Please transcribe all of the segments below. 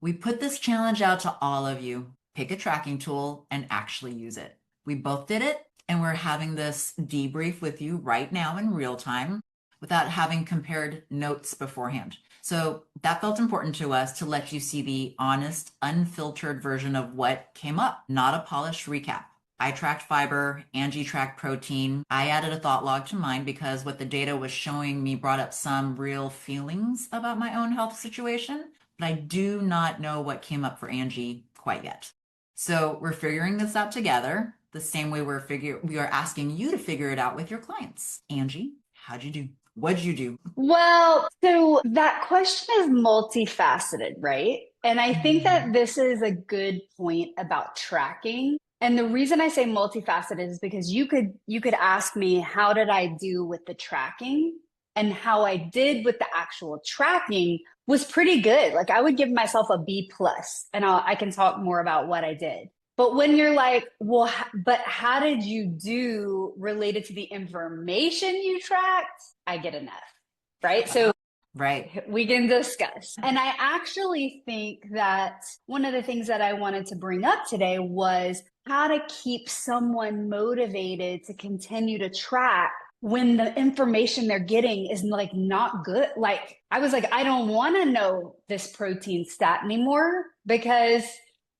We put this challenge out to all of you. Pick a tracking tool and actually use it. We both did it, and we're having this debrief with you right now in real time without having compared notes beforehand. So that felt important to us to let you see the honest, unfiltered version of what came up, not a polished recap. I tracked fiber, Angie tracked protein. I added a thought log to mine because what the data was showing me brought up some real feelings about my own health situation, but I do not know what came up for Angie quite yet. So we're figuring this out together, the same way we are asking you to figure it out with your clients. Angie, how'd you do? What'd you do? Well, so that question is multifaceted, right? And I think that Mhm. this is a good point about tracking. And the reason I say multifaceted is because you could ask me how did I do with the tracking, and how I did with the actual tracking was pretty good. Like I would give myself a B plus, and I can talk more about what I did. But when you're like, well, but how did you do related to the information you tracked? I get an F, right? So Right. we can discuss. And I actually think that one of the things that I wanted to bring up today was how to keep someone motivated to continue to track when the information they're getting is like not good. Like I was like, I don't want to know this protein stat anymore because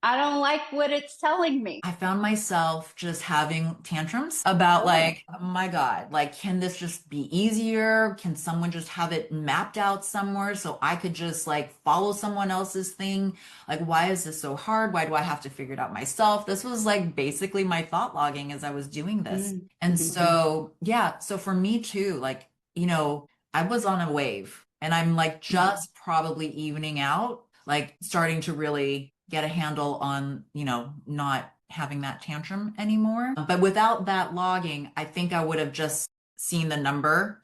I don't like what it's telling me. I found myself just having tantrums about Oh. like, oh my God, like, can this just be easier? Can someone just have it mapped out somewhere so I could just like follow someone else's thing? Like, why is this so hard? Why do I have to figure it out myself? This was like basically my thought logging as I was doing this. And Mm-hmm. so, yeah, so for me too, like, I was on a wave and I'm like just probably evening out, like starting to really get a handle on, not having that tantrum anymore. But without that logging, I think I would have just seen the number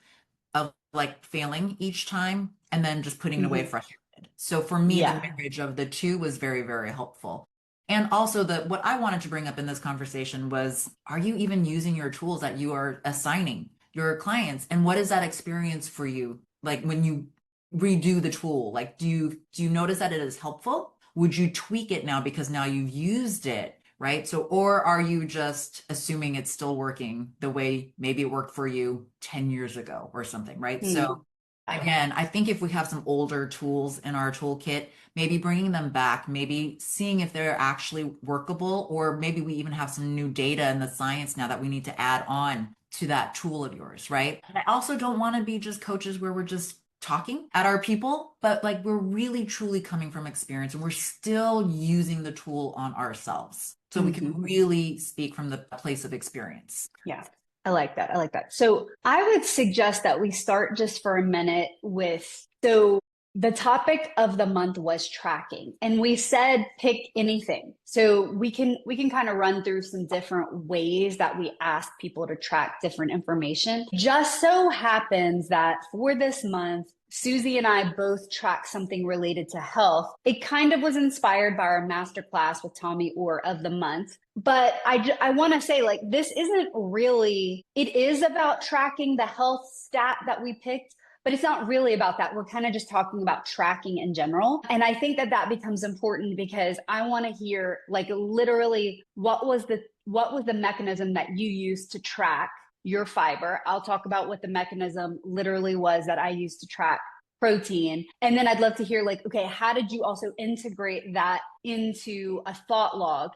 of like failing each time and then just putting it away Mm-hmm. frustrated. So for me, the Yeah. marriage of the two was very, very helpful. And also the what I wanted to bring up in this conversation was, are you even using your tools that you are assigning your clients? And what is that experience for you? Like when you redo the tool, like do you notice that it is helpful? Would you tweak it now because now you've used it, right? So, or are you just assuming it's still working the way maybe it worked for you 10 years ago or something, right? So, Mm. again, I think if we have some older tools in our toolkit, maybe bringing them back, maybe seeing if they're actually workable, or maybe we even have some new data in the science now that we need to add on to that tool of yours, right? And I also don't want to be just coaches where we're just talking at our people, but like we're really truly coming from experience and we're still using the tool on ourselves. So we can Mm-hmm. really speak from the place of experience. Yeah, I like that. I like that. So I would suggest that we start just for a minute with so the topic of the month was tracking, and we said pick anything. So we can kind of run through some different ways that we ask people to track different information. Just so happens that for this month, Suzee and I both track something related to health. It kind of was inspired by our masterclass with Tommy Orr of the month. But I want to say, like, this isn't really, it is about tracking the health stat that we picked, but it's not really about that. We're kind of just talking about tracking in general. And I think that that becomes important because I want to hear, like, literally what was the mechanism that you used to track your fiber. I'll talk about what the mechanism literally was that I used to track protein. And then I'd love to hear, like, okay, how did you also integrate that into a thought log?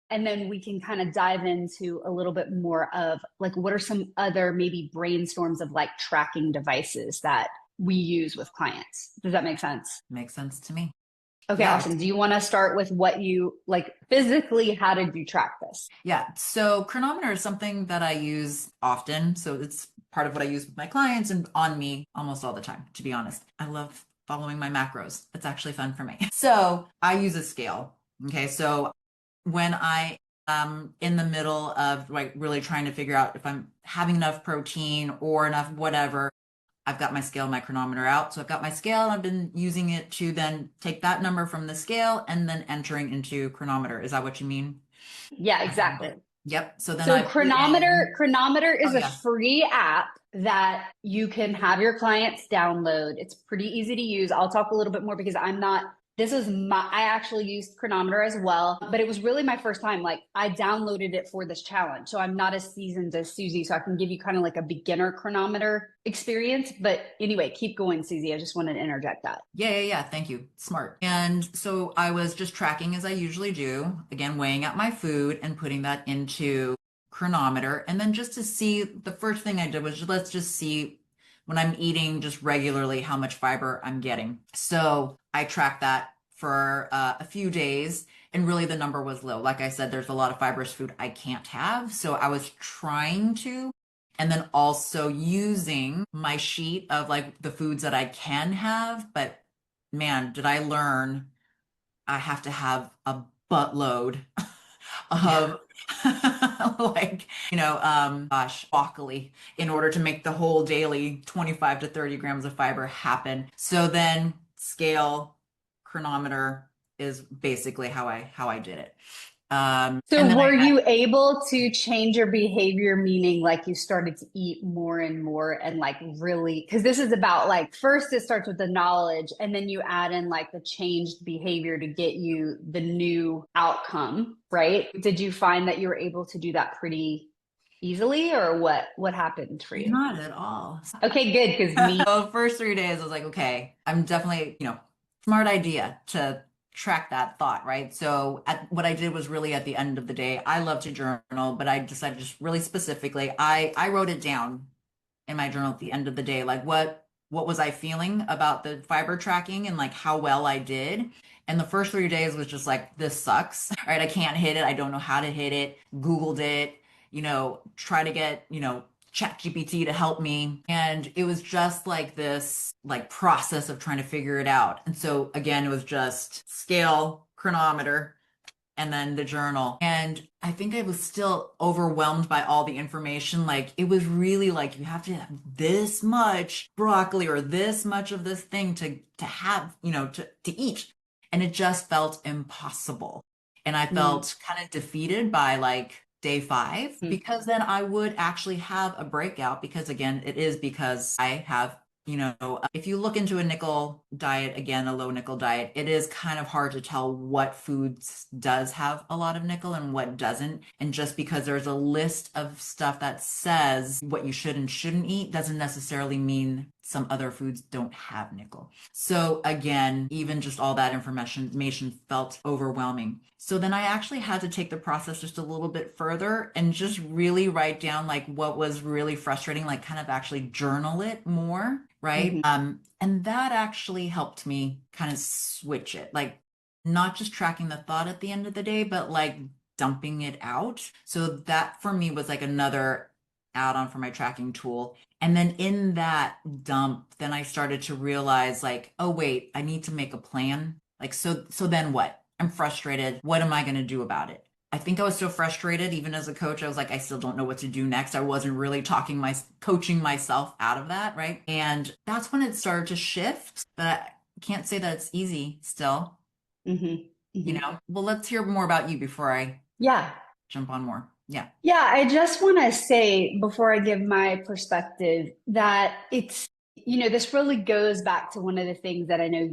And then we can kind of dive into a little bit more of like what are some other maybe brainstorms of like tracking devices that we use with clients. Does that make sense? Makes sense to me. Okay, Yeah. awesome. Do you want to start with what you like physically? How did you track this? Yeah. So chronometer is something that I use often. So it's part of what I use with my clients and on me almost all the time, to be honest. I love following my macros. It's actually fun for me. So I use a scale. Okay. So when I am in the middle of like really trying to figure out if I'm having enough protein or enough whatever, I've got my scale, my chronometer out. So I've got my scale. I've been using it to then take that number from the scale and then entering into chronometer. Is that what you mean? Yeah, exactly. Yep. So then So I put in, Chronometer oh is a yeah. free app that you can have your clients download. It's pretty easy to use. I'll talk a little bit more because I'm not This was I actually used Chronometer as well, but it was really my first time. Like I downloaded it for this challenge. So I'm not as seasoned as Suzee. So I can give you kind of like a beginner chronometer experience. But anyway, keep going, Suzee. I just wanted to interject that. Yeah. Thank you. Smart. And so I was just tracking as I usually do, again, weighing out my food and putting that into Chronometer. And then just to see, the first thing I did was let's just see when I'm eating just regularly how much fiber I'm getting. So I tracked that for a few days, and really the number was low. Like I said, there's a lot of fibrous food I can't have. So I was trying to, and then also using my sheet of like the foods that I can have. But man, did I learn I have to have a buttload Yeah. of like, gosh, broccoli in order to make the whole daily 25 to 30 grams of fiber happen. So then scale Chronometer is basically how I did it. So And then I were you able to change your behavior, meaning like you started to eat more and more and like really, because this is about like first it starts with the knowledge and then you add in like the changed behavior to get you the new outcome, right? Did you find that you were able to do that pretty easily or what happened for you? not at all. Okay, good, because me. So first 3 days, I was like, okay, I'm definitely, smart idea to track that thought, right? So what I did was really at the end of the day, I love to journal, but I decided just really specifically, I wrote it down in my journal at the end of the day, like what was I feeling about the fiber tracking and like how well I did. And the first 3 days was just like, this sucks, right? I can't hit it. I don't know how to hit it. Googled it, try to get, chat GPT to help me. And it was just like this like process of trying to figure it out. And so again, it was just scale, Chronometer, and then the journal. And I think I was still overwhelmed by all the information. Like it was really like you have to have this much broccoli or this much of this thing to have, to eat. And it just felt impossible. And I Mm, felt kind of defeated by like day 5 mm, because then I would actually have a breakout because again, it is because I have if you look into a nickel diet, again, a low nickel diet, it is kind of hard to tell what foods does have a lot of nickel and what doesn't. And just because there's a list of stuff that says what you should and shouldn't eat doesn't necessarily mean some other foods don't have nickel. So again, even just all that information felt overwhelming. So then I actually had to take the process just a little bit further and just really write down like what was really frustrating, like kind of actually journal it more, right? mhm. And that actually helped me kind of switch it, like not just tracking the thought at the end of the day, but like dumping it out. So that for me was like another add-on for my tracking tool. And then in that dump, then I started to realize like, oh wait, I need to make a plan. Like so then what? I'm frustrated. What am I going to do about it? I think I was so frustrated even as a coach. I was like, I still don't know what to do next. I wasn't really coaching myself out of that, right? And that's when it started to shift. But I can't say that it's easy still, Mhm, mhm. Well, let's hear more about you before I Yeah. jump on more. Yeah. Yeah, I just want to say before I give my perspective that this really goes back to one of the things that I know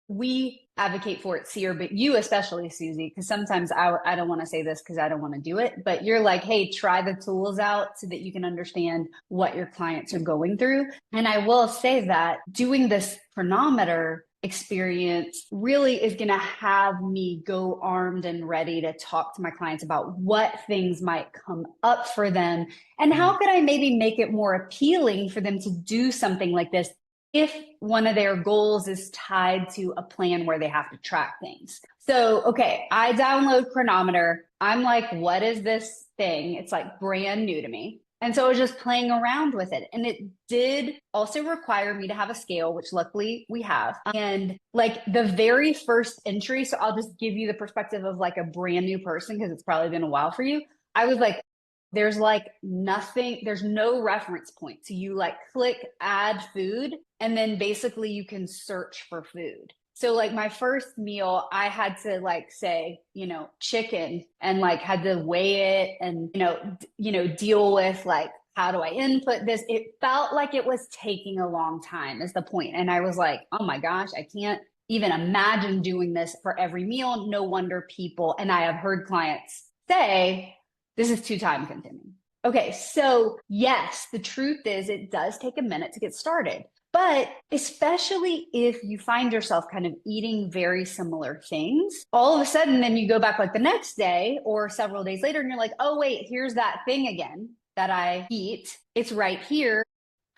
we advocate for at SEAR, but you especially, Suzee, because sometimes I don't want to say this because I don't want to do it, but you're like, hey, try the tools out so that you can understand what your clients are going through. And I will say that doing this chronometer experience really is going to have me go armed and ready to talk to my clients about what things might come up for them and Mm, how could I maybe make it more appealing for them to do something like this if one of their goals is tied to a plan where they have to track things. So, okay, I download Chronometer. I'm like, what is this thing? It's like brand new to me. And so I was just playing around with it. And it did also require me to have a scale, which luckily we have. And like the very first entry, so I'll just give you the perspective of like a brand new person because it's probably been a while for you. I was like, there's like nothing, there's no reference point. So you like click add food, and then basically you can search for food. So like my first meal, I had to like say, chicken and like had to weigh it and, deal with like, how do I input this? It felt like it was taking a long time is the point. And I was like, oh my gosh, I can't even imagine doing this for every meal. No wonder people, and I have heard clients say, this is too time consuming. Okay, so yes, the truth is it does take a minute to get started. But especially if you find yourself kind of eating very similar things, all of a sudden, then you go back like the next day or several days later, and you're like, oh, wait, here's that thing again that I eat. It's right here,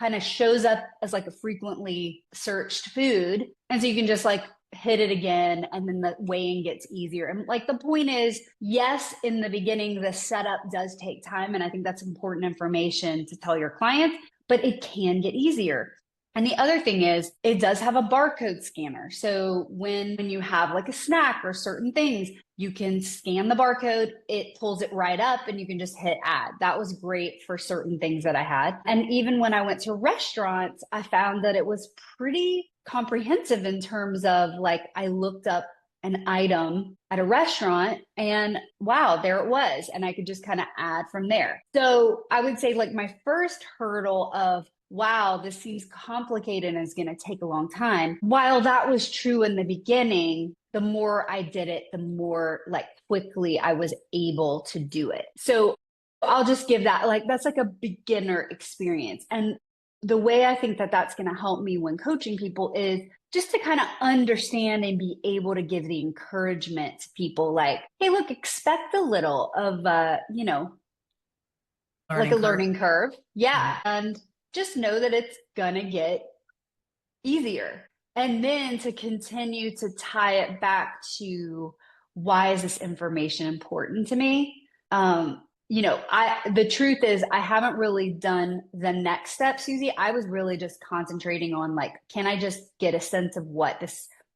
kind of shows up as like a frequently searched food. And so you can just like hit it again, and then the weighing gets easier. And like the point is, yes, in the beginning, the setup does take time. And I think that's important information to tell your clients, but it can get easier. And the other thing is, it does have a barcode scanner. So when you have like a snack or certain things, you can scan the barcode, it pulls it right up, and you can just hit add. That was great for certain things that I had. And even when I went to restaurants, I found that it was pretty comprehensive in terms of like, I looked up an item at a restaurant and wow, there it was. And I could just kind of add from there. So I would say like my first hurdle of, wow, this seems complicated and is going to take a long time. While that was true in the beginning, the more I did it, the more like quickly I was able to do it. So I'll just give that like, that's like a beginner experience. And the way I think that that's going to help me when coaching people is just to kind of understand and be able to give the encouragement to people like, hey, look, expect a little of, like a learning curve. Yeah. And just know that it's gonna get easier. And then to continue to tie it back to why is this information important to me? The truth is I haven't really done the next step, Suzee. I was really just concentrating on like, can I just get a sense of what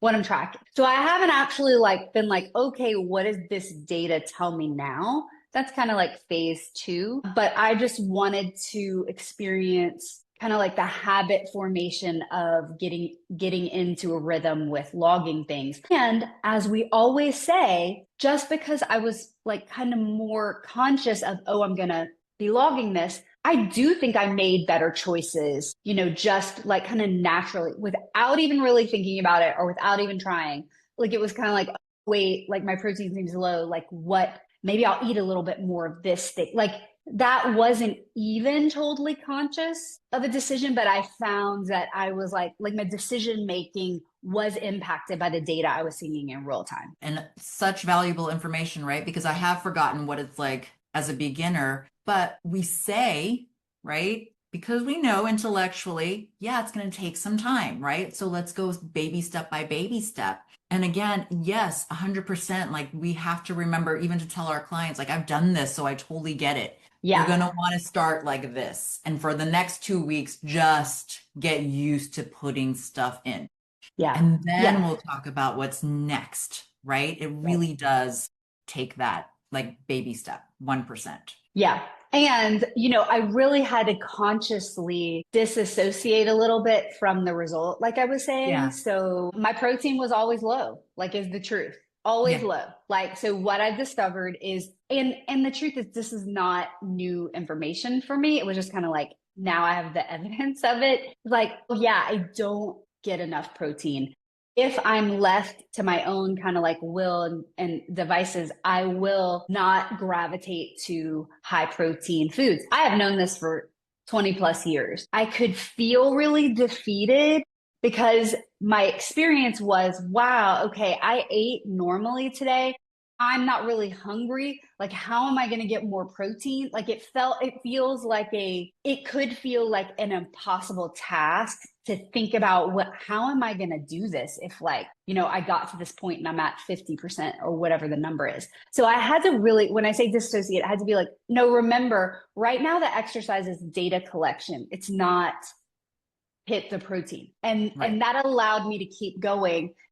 I'm tracking? So I haven't actually like been like, okay, what does this data tell me now? That's kind of like phase 2. But I just wanted to experience kind of like the habit formation of getting into a rhythm with logging things. And as we always say, just because I was like kind of more conscious of, oh, I'm going to be logging this, I do think I made better choices, just like kind of naturally without even really thinking about it or without even trying. Like it was kind of like, oh, wait, like my protein seems low. Like what? Maybe I'll eat a little bit more of this thing. Like that wasn't even totally conscious of a decision, but I found that I was like my decision making was impacted by the data I was seeing in real time. And such valuable information, right? Because I have forgotten what it's like as a beginner, but we say, right? Because we know intellectually, yeah, it's going to take some time, right? So let's go baby step by baby step. And again, yes, 100%. Like we have to remember even to tell our clients, like, I've done this, so I totally get it. You're going to want to start like this. And for the next 2 weeks, just get used to putting stuff in. Yeah. And then we'll talk about what's next, right? It really does take that like baby step, 1%. Yeah. And, I really had to consciously disassociate a little bit from the result, like I was saying. Yeah. So my protein was always low, like is the truth. Always low. Like, so what I've discovered is, and the truth is this is not new information for me. It was just kind of like, now I have the evidence of it. Like, yeah, I don't get enough protein. If I'm left to my own kind of like will and devices, I will not gravitate to high protein foods. I have known this for 20 plus years. I could feel really defeated because my experience was, wow, okay, I ate normally today. I'm not really hungry. Like, how am I going to get more protein? Like it feels like it could feel like an impossible task to think about how am I going to do this if like, I got to this point and I'm at 50% or whatever the number is. So I had to really, when I say dissociate, I had to be like, no, remember right now the exercise is data collection. It's not hit the protein. And that allowed me to keep going